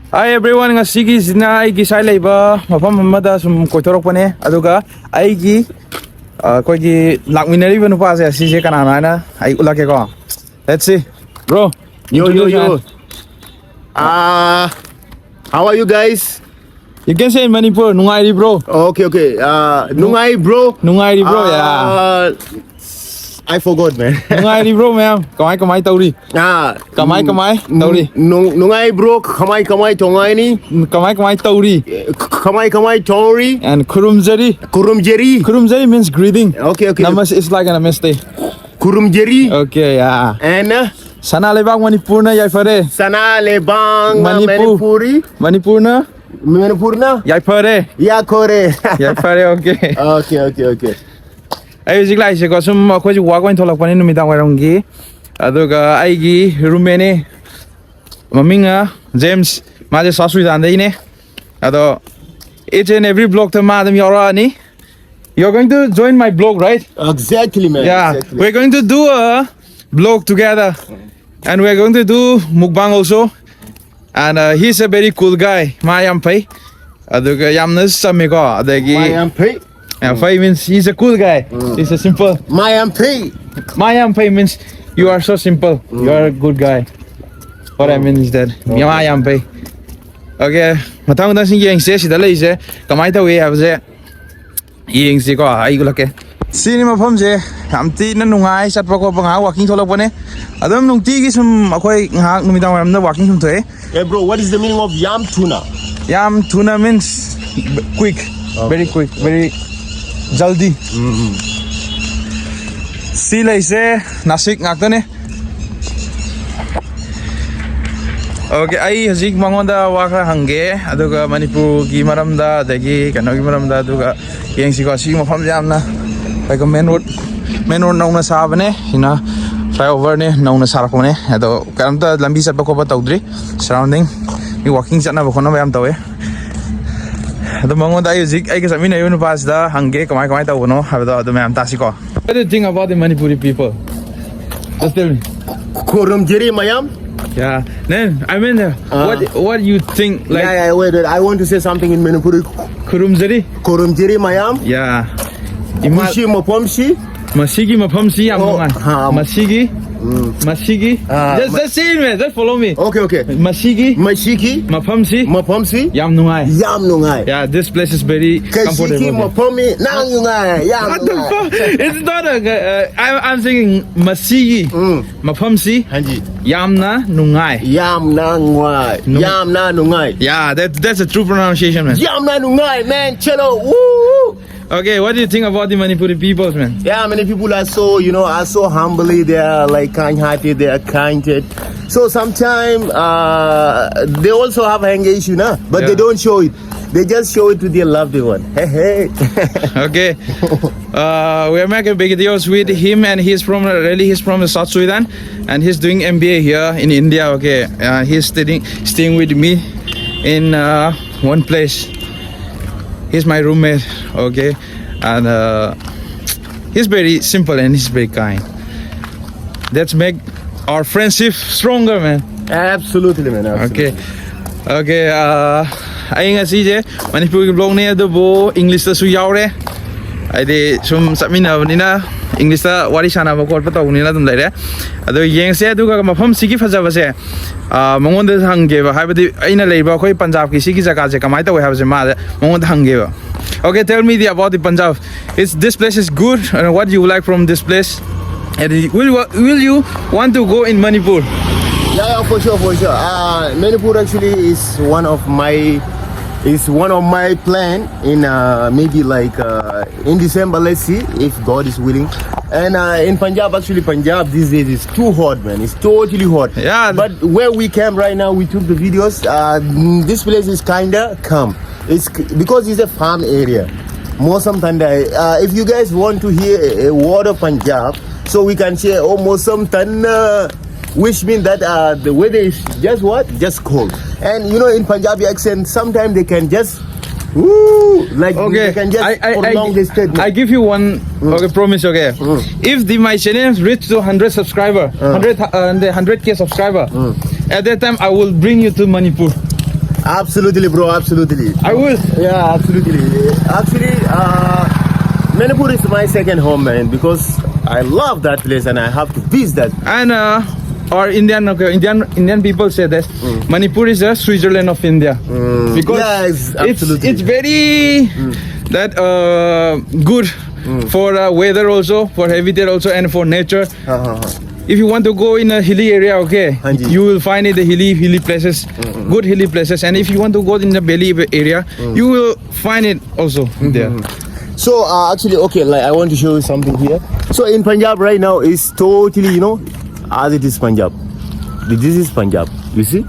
Hi everyone, ngasigi sina ai gi sai leiba mafam amada sum koithorok pane aduga ai gi koi gi lakminari banu pa se si je kana na ai ulake ko. Let's see. Bro, Yo. How are you guys? You can say in Manipur, nungai bro. Okay. Nungai bro. Nungai bro, yeah. I forgot, man. Nungai bro, ma'am. Kamai tauri. Kamai tauri. Nungai bro, kamai tongai ni. Kamai tauri. Kamai tauri. And kurumjari. Kurumjari means greeting. Okay. Namas is like an namaste. Kurumjari. Okay, yeah. And Sana lebang Manipur na yai pare. Sana lebang Manipuri. Manipurna? Yai pare. Ya kore. Yai pare, okay. Okay. Ai hujik lai se ko sum khoi ji wa ko tholak pani numidang wairam gi aduga ai gi roommate ne maminga James ma je South Sudan dei ne ado each and every blog to ma them yora ni. You're going to join my blog, right? Exactly, man. Yeah, exactly. We're going to do a blog together and we're going to do mukbang also. And he's a very cool guy. Meitei aduga yamna sami ko adagi Meitei. Meitei means he's a cool guy. He's a simple. Meitei means you are so simple. You are a good guy. What I mean is that Meitei. Okay, matang na sing yang se sida lei se kamai ta we have se yang se ko ai gulake. Sini mafam je amti na nungai sat pa ko panga walking tholok bane adam nungti gi sum akhoi ngak numidang waram na walking sum thoe. Hey bro, what is the meaning of yam tuna? Yam tuna means quick, very quick, very jaldi. Si lai se nasik ngak ta ne. Okay, ai hajik mangonda wakra hange aduga Manipur gi maramda dagi kano gi maramda aduga yang si ko si mafam jamna like a main road nauna sa bane ina flyover ne nauna sa ko ne ado karamta lambi sa ko ba tawdri surrounding mi walking chana ba khona bayam tawe ado mangonda ai hajik ai ke samina yun pas da hange kamai taw no habda ado mayam tasi ko. What do you think about the Manipuri people? Just tell me. Kurumjari mayam? Yeah, then I mean, what do you think? Like, yeah, wait. I want to say something in Manipuri. Kurumjari mayam? Yeah. Mushi mapomshi? Masigi mapomshi amongan. Masigi. Just say it, man. Just follow me. Okay. Masigi mapomshi. Yam nungai. Yeah, this place is very comfortable. Kashiki mapomi nang yungai. What the fuck? It's not a. I'm saying masigi mapomshi. Hanji. Yamna nungai. Yamna nungai. Yeah, that's a true pronunciation, man. Yamna nungai, man. Chelo. Woo. Okay, what do you think about the Manipuri people, man? Yeah, many people are so humbly. They are like kind-hearted. They are kind-hearted. So sometimes they also have anger issue, but they don't show it. They just show it to their loved one. Hey. Okay. We are making videos with him, and he's from South Sudan, and he's doing MBA here in India. Okay, he's staying with me in one place. He's my roommate, okay, and he's very simple and he's very kind. That's make our friendship stronger, man. Absolutely, man. Absolutely. Okay. Ai nga si je Manipur blog ne ado English ta su yaw re. Ai de sum samina nina English ta wari sana ba ko pa taw ni na dum lai re. Ado yeng se adu ga mafam sigi phaja ba se mangon de hangge ba haibadi aina leiba khoi Punjab ki sigi jaga je kamai ta we have je ma mangon de hangge ba. Okay, tell me about the Punjab. This place is good, and what do you like from this place? And will you want to go in Manipur? Yeah, for sure. Manipur actually is one of my plan in maybe like in December. Let's see if God is willing. And in Punjab these days is too hot, man. It's totally hot. Yeah. But where we came right now, we took the videos. This place is kinda calm. It's because it's a farm area. Mosam Tanda. If you guys want to hear a word of Punjab, so we can say Mosam Tanda, which means that the weather is just cold. And you know, in Punjabi accent, sometimes they can just they can just prolong this statement. I give you one promise. Okay, if my channel reach to 100 subscriber, 100K subscriber, at that time I will bring you to Manipur. Absolutely, bro. Absolutely. I will. Yeah, absolutely. Actually, Manipur is my second home, man, because I love that place and I have to visit that. And or Indian people say that Manipur is the Switzerland of India because Yes, absolutely. it's very that good for weather also, for habitat also, and for nature. If you want to go in a hilly area, okay, Hanji. you will find it the hilly places, good hilly places. And if you want to go in the valley area, you will find it also there. So actually, okay, like I want to show you something here. So in Punjab right now is totally, you know, as it is Punjab. This is Punjab. You see,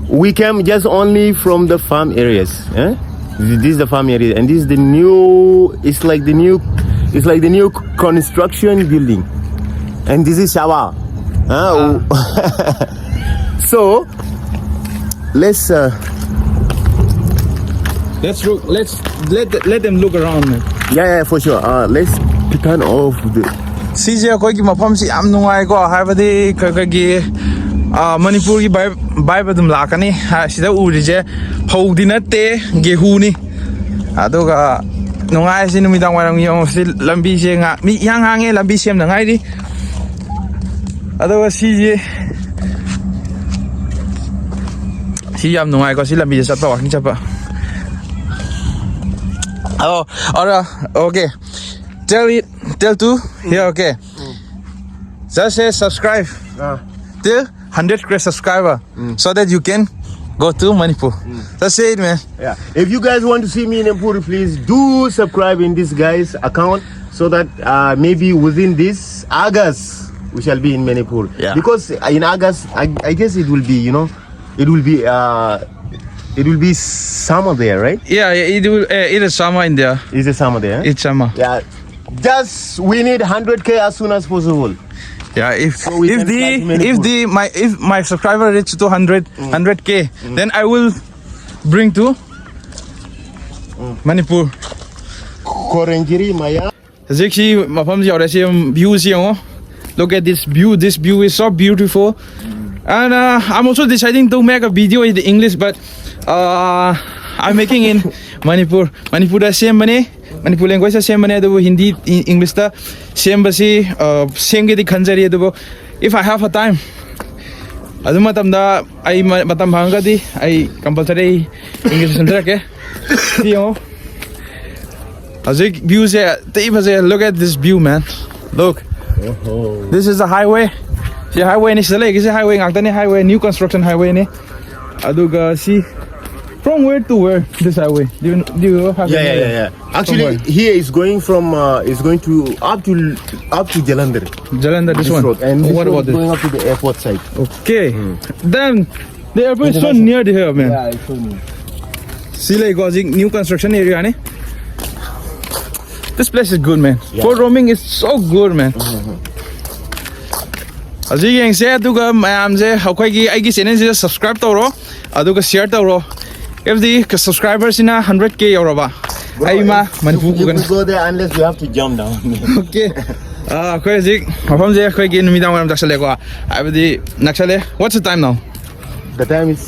we came just only from the farm areas. Eh? This is the farm area, and this is the new. It's like the new construction building, and this is Shawa. So let's. Let's let them look around, man. Yeah, for sure. Let's turn off the. Sije koi ki mafam si am nungai ko haibadi kagi Manipur ki vibe adum lakani sida urije hodi natte gehu ni aduga nungai si numidang wairam yong si lambi se nga mi yang hange lambi sem na ngai di aduga sije si yam nungai ko si lambi se chapa walking chapa. Oh, alright, okay. Tell to here, okay. Just say subscribe till 100 subscriber so that you can go to Manipur. That's it, man. Yeah. If you guys want to see me in Manipur, please do subscribe in this guy's account so that maybe within this August we shall be in Manipur. Yeah. Because in August, I guess it will be, you know, it will be summer there, right? Yeah, it is summer in there. Is it summer there? It's summer. Yeah. Just we need 100K as soon as possible. Yeah, if we can fly to Manipur. if my subscriber reach to 100K, then I will bring to Manipur. Korengiri Maya. Zixi mafam si ora si view si oh. Look at this view. This view is so beautiful. And I'm also deciding to make a video in English, but I'm making in Manipur. Manipur da same mane. Manipur language da same mane. Ado Hindi, English da same basi. Same ke di khanjari ado. If I have a time, ado matam da I matam hanga di I compulsory English sandra ke. Diyo. Azik view se. Look at this view, man. Look. This is the highway. See highway ni sila kasi highway ngakta ni highway, new construction highway ni. Aduga see from where to where this highway. Do you have? Yeah. Actually, here is going from is going to up to Jalandhar. Jalandhar, this one. Road. And this what road about is this? going up to the airport side. Okay. Then the airport is so near to here, man. Yeah, it's so near. See like new construction area ni. This place is good, man. Yeah. For roaming is so good, man. Aji yang se aduga mayam je hakoi gi ai gi channel je subscribe tawro aduga share tawro. If the subscribers in 100K yoraba ai ma Manipur You ku go there unless you have to jump down. okay. Khoi ji mafam je khoi gi numidang waram daksale ko abdi naksale. What's the time now? The time is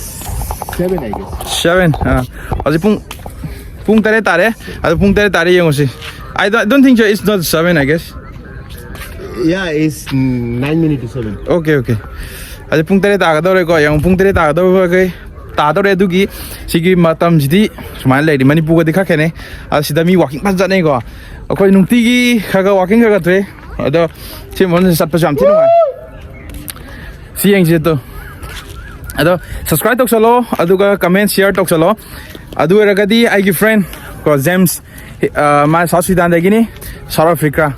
7, I guess. 7. Aji pung tare tare adu pung tare tare yengosi. I don't think it's not 7, I guess. Yeah, it's 9 minutes to 7. Okay. Aji pung tare ta ga dore ko yang pung tare ta ga dore ko ta dore du gi sigi matam jidi sumai lai di Manipur ga dikha khene asida mi walking pas jane ko akoi nungti gi khaga walking ga thre ado che mon sat pa jam thi no si yang je to ado subscribe tok salo aduga comment share tok salo adu era ga di ai gi friend ko James ma South Sudan da gi ni South Africa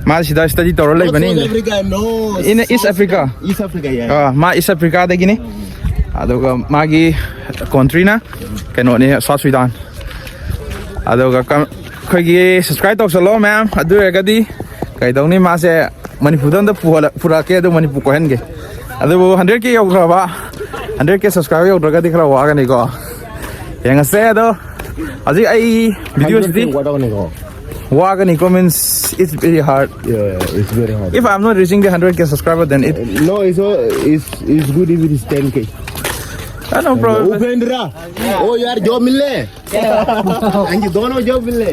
ma sida study toro lai bani South Africa, no. in East Africa. East Africa, yeah. Ma East Africa da gi ni aduga magi country na kano ni South Sudan aduga khoi gi subscribe tok salo ma'am adu era ga di kai dong ni ma se Manipur da pura ke adu Manipur ko hen ge adu 100K yo ba 100K subscriber yo ga di khara wa ga ni ko yang se ado aji ai videos di What on go? Wagani comments, it's very hard. Yeah, it's very hard. If I'm not reaching the 100K subscriber, then it. No, it's good if it is 10K. No problem. Upendra. Oh यार job मिलने. अंजी दोनों job मिलने.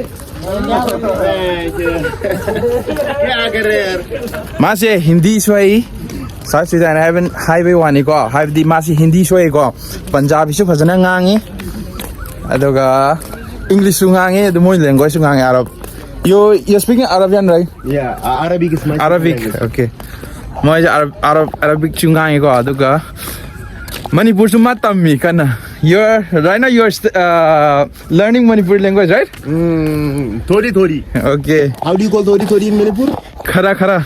क्या कर रहे यार? Masih Hindi suai. South Sudan highway one ko. Highway masih Hindi suai ko. Punjabi su fazana ngangi. Aduga English su ngangi. The more language su ngangi Arab. You're speaking Arabian, right? Yeah, Arabic is my Arabic. Okay. Moi Arabic su ngangi ko. Aduga Manipur su matami kana. Right now you're learning Manipuri language, right? Thodi. Okay. How do you call thodi in Manipur? Khara. Khara.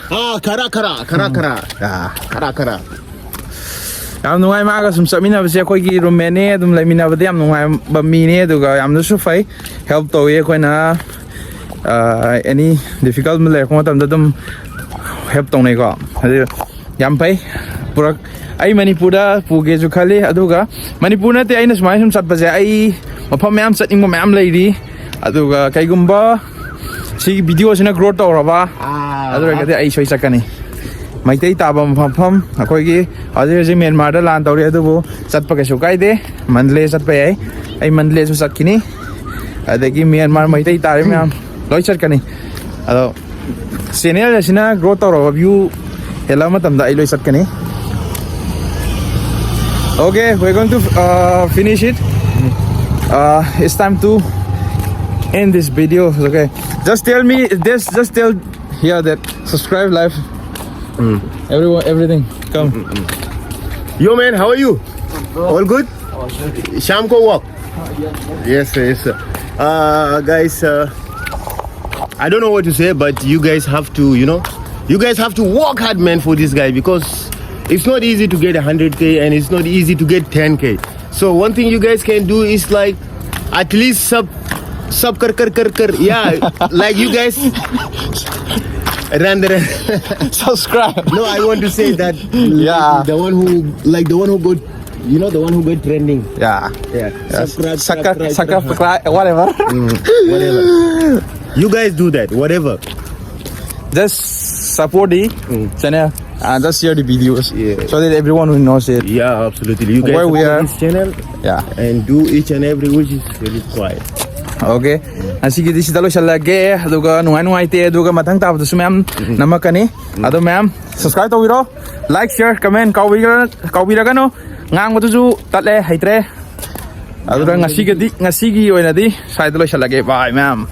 Yam nungai ma ga sum samina bse khoi gi romene dum laimina bade yam nungai ba mi ne du ga yam nu su fai help to ye khoi na any difficult mele ko tam da dum help tong nei ko yam pai purak ai manipura puge ju khali aduga manipura te aina smai sum sat baje ai mafam yam satning mo yam leiri aduga kaigumba si video sina grow to raba aduga te ai soi sakani Meitei taba mafam akoi gi aje Myanmar da lan tawri adubu satpa ke su kai de manle satpa ai manle su satkini adagi Myanmar Meitei tare myam loi satkani ado channel sina grow to raba view hela matam da ai loi satkani. Okay, we're going to finish it. It's time to end this video. Okay, just tell me this. Just tell here that subscribe, live, everyone, everything. Come. Yo man, how are you? All good? Sham ko walk. Yes. Guys, I don't know what to say, but you guys have to, you guys have to work hard, man, for this guy because. It's not easy to get 100k and it's not easy to get 10k. So one thing you guys can do is like at least sub kar. Yeah, like you guys Subscribe. No, I want to say that Yeah. the one who got the one who got trending. Yeah. Subscribe, whatever. whatever. You guys do that, whatever. Just support the channel and just share the videos so that everyone will knows it. Yeah, absolutely. You guys Where we support are. this channel and do each and every which is very quiet. Okay. Asige disi dalo shalage aduga nuai te aduga mathang tab su ma'am namakani adu ma'am subscribe to wiro like share comment kawira gano ngang matu ju tatle haitre aduga ngasi gi oina di sai dalo shalage bye ma'am.